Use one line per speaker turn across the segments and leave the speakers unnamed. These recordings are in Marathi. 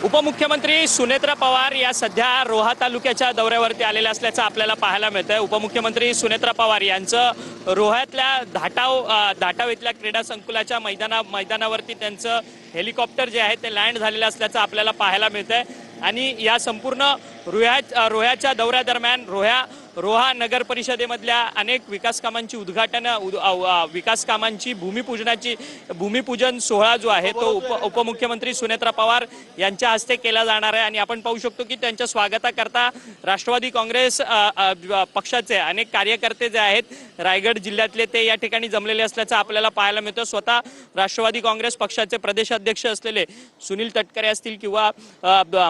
उपमुख्यमंत्री सुनेत्रा पवार या सध्या रोहा तालुक्याच्या दौऱ्यावरती आलेल्या असल्याचं आपल्याला पाहायला मिळतंय। उपमुख्यमंत्री सुनेत्रा पवार यांचं रोह्यातल्या धाटाव इथल्या क्रीडा संकुलाच्या मैदानावरती त्यांचं हेलिकॉप्टर जे आहे ते लँड झालेलं असल्याचं आपल्याला पाहायला मिळतंय। आणि या संपूर्ण रोह्याच्या दौऱ्यादरम्यान रोहा नगर परिषदेमधल्या अनेक विकास कामांची विकास कामांची भूमिपूजन सोहळा जो आहे तो उपमुख्यमंत्री सुनेत्रा पवार यांच्या हस्ते केला जाणार आहे। आणि आपण पाहू शकतो की त्यांच्या स्वागताकरता राष्ट्रवादी काँग्रेस पक्षाचे अनेक कार्यकर्ते जे आहेत रायगड जिल्ह्यातले ते या ठिकाणी जमलेले असल्याचं आपल्याला पाहायला मिळतं। स्वतः राष्ट्रवादी काँग्रेस पक्षाचे प्रदेशाध्यक्ष असलेले सुनील तटकरे असतील किंवा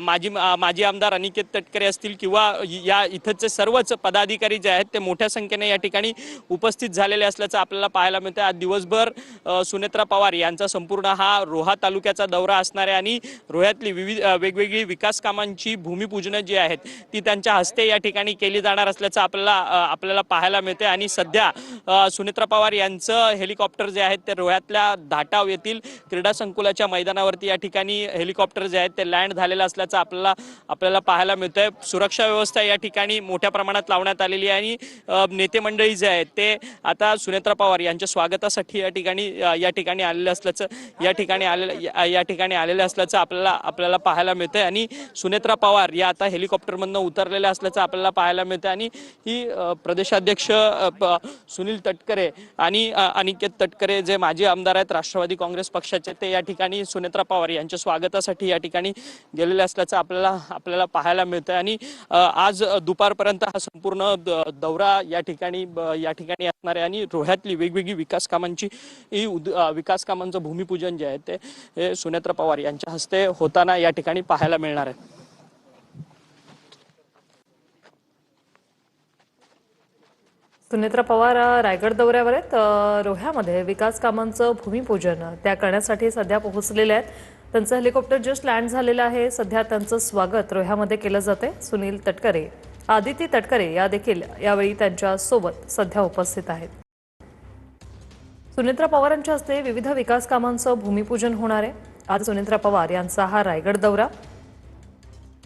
माजी आमदार अनिकेत तटकरे असतील किंवा या इथचे सर्वच पदाधिकारी जे आहेत ते मोठ्या संख्येने या ठिकाणी उपस्थित झालेले असल्याचं आपल्याला पाहायला मिळतं। आज दिवसभर सुनेत्रा पवार यांचा संपूर्ण हा रोहा तालुक्याचा दौरा असणार आहे आणि रोह्यातली वेगवेगळी विकास कामांची भूमिपूजन जी आहेत ती त्यांच्या हस्ते या ठिकाणी केली जाणार असल्याचं आपल्याला पाहायला मिळते। आणि सध्या सुनेत्रा पवार यांचं हेलिकॉप्टर जे आहेत ते रोह्यातल्या धाटाव येथील क्रीडा संकुलाच्या मैदानावरती या ठिकाणी हेलिकॉप्टर जे आहेत ते लँड झालेलं असल्याचं आपल्याला पाहायला मिळतंय। सुरक्षा व्यवस्था या ठिकाणी मोठ्या प्रमाणात लावण्यात आलेली आहे आणि नेते मंडळी जे आहेत ते आता सुनेत्रा पवार यांच्या स्वागतासाठी या ठिकाणी आलेले असल्याचं आपल्याला पाहायला मिळतंय। आणि सुनेत्रा पवार या आता हेलिकॉप्टरमधून उतरलेल्या असल्याचं आपल्याला पाहायला मिळतंय। आणि ही प्रदेशाध्यक्ष सुनील तटकरे आणि अनिकेत तटकरे जे माजी आमदार आहेत राष्ट्रवादी काँग्रेस पक्षाचे ते या ठिकाणी सुनेत्रा पवार यांच्या स्वागतासाठी या ठिकाणी गेलेले असल्याचं आपल्याला पाहायला मिळतंय। आणि आज दुपारपर्यंत हा संपूर्ण दौरा या ठिकाणी असणार आहे आणि रोह्यातली वेगवेगळी विकास कामांचं भूमिपूजन जे आहे ते सुनेत्रा पवार यांच्या हस्ते होताना या ठिकाणी पाहायला मिळणार आहे।
सुनेत्रा पवार रायगड दौऱ्यावर आहेत। रोह्यामध्ये विकास कामांचं भूमिपूजन त्या करण्यासाठी सध्या पोहोचलेले आहेत। त्यांचं हेलिकॉप्टर जस्ट लँड झालेलं आहे। सध्या त्यांचं स्वागत रोह्यामध्ये केलं जाते। सुनील तटकरे आदिती तटकरे या देखील यावेळी त्यांच्या सोबत सध्या उपस्थित आहेत। सुनेत्रा पवारांच्या हस्ते विविध विकास कामांचं भूमिपूजन होणार आहे। आज सुनेत्रा पवार यांचा हा रायगड दौरा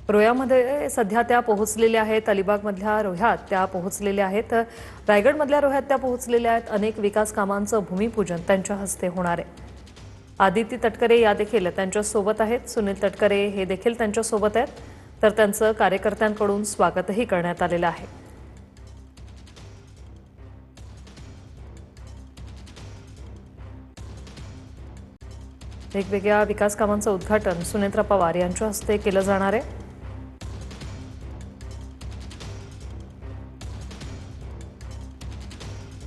रोह्यामध्ये सध्या त्या पोहोचलेल्या आहेत। अलिबागमधल्या रोह्यात त्या पोहोचलेल्या आहेत। रायगडमधल्या रोह्यात त्या पोहोचलेल्या आहेत। अनेक विकास कामांचं भूमिपूजन त्यांच्या हस्ते होणार आहे। आदिती तटकरे या देखील त्यांच्या सोबत आहेत। सुनील तटकरे हे देखील त्यांच्या सोबत आहेत। तर त्यांचं कार्यकर्त्यांकडून स्वागतही करण्यात आलेलं आहे। वेगवेगळ्या विकास कामांचं उद्घाटन सुनेत्रा पवार यांच्या हस्ते केलं जाणार आहे।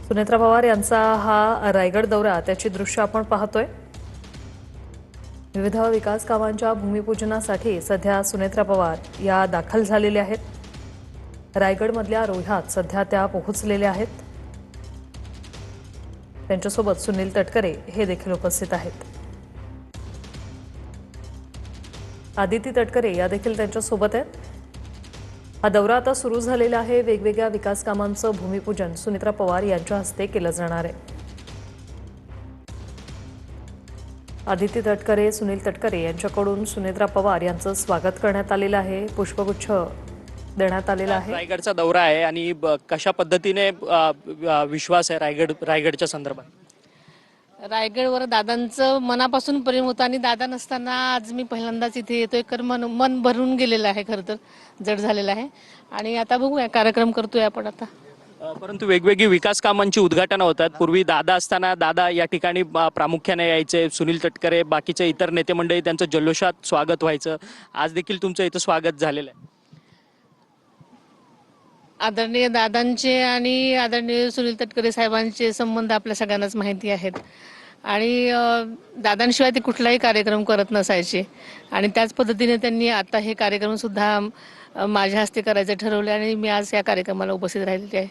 सुनेत्रा पवार यांचा हा रायगड दौरा त्याची दृश्य आपण पाहतोय। विविध विकास कामांच्या भूमिपूजनासाठी सध्या सुनेत्रा पवार या दाखल झालेल्या आहेत। रायगडमधल्या रोह्यात सध्या त्या पोहोचलेल्या आहेत। त्यांच्यासोबत सुनील तटकरे हे देखील उपस्थित आहेत। आदिती तटकरे या देखील त्यांच्यासोबत आहेत। हा दौरा आता सुरू झालेला आहे। वेगवेगळ्या विकास कामांचं भूमिपूजन सुनेत्रा पवार यांच्या हस्ते केलं जाणार आहे। आदिती तटकरे सुनील तटकरे यांच्याकडून सुनेत्रा पवार यांचं स्वागत करण्यात आलेलं आहे। पुष्पगुच्छ देण्यात आलेला आहे।
रायगडचा दौरा आहे आणि कशा पद्धतीने विश्वास आहे रायगडच्या संदर्भात?
रायगडवर दादांचं मनापासून प्रेम होतं आणि दादा नसताना आज मी पहिल्यांदाच इथे येतोय तर मन भरून गेलेलं आहे। खरं तर जड झालेलं आहे आणि आता बघूया कार्यक्रम करतोय आपण आता।
परंतु वेगवेगळी विकास कामांची उद्घाटन होतात। पूर्वी दादा असताना दादा या ठिकाणी प्रामुख्याने यायचे। सुनील तटकरे बाकीचे इतर नेते मंडळी त्यांचं जल्लोषात स्वागत व्हायचं। आज देखील तुमचं इथं स्वागत झालेलं आहे।
आदरणीय दादांचे आणि आदरणीय सुनील तटकरे साहेबांचे संबंध आपल्या सगळ्यांनाच माहिती आहेत आणि दादांशिवाय ते कुठलाही कार्यक्रम करत नसायचे आणि त्याच पद्धतीने त्यांनी आता हे कार्यक्रम सुद्धा माझ्या हस्ते करायचे ठरवले आणि मी आज या कार्यक्रमाला उपस्थित राहिलेली आहे।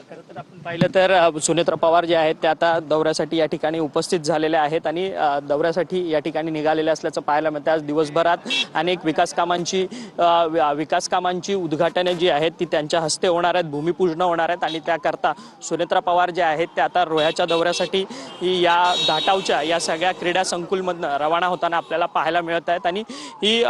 खरं तर आपण पाहिलं तर सुनेत्रा पवार जे आहेत ते आता दौऱ्यासाठी या ठिकाणी उपस्थित झालेले आहेत आणि दौऱ्यासाठी या ठिकाणी निघालेले असल्याचं पाहायला मिळतं. आज दिवसभरात अनेक विकास कामांची उद्घाटने जी आहेत ती त्यांच्या हस्ते होणार आहेत, भूमिपूजन होणार आहेत आणि त्याकरता सुनेत्रा पवार जे आहेत ते आता रोह्याच्या दौऱ्यासाठी या धाटावच्या या सगळ्या क्रीडा संकुलमधनं रवाना होताना आपल्याला पाहायला मिळत आहेत आणि ही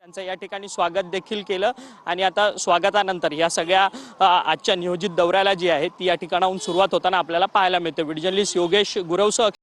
त्यांचं या ठिकाणी स्वागत देखील केलं आणि आता स्वागतानंतर या सगळ्या आजच्या नियोजित दौऱ्याला जी आहे ती या ठिकाणाहून सुरुवात होताना आपल्याला पाहायला मिळते. Video journalist Yogesh गुरवसह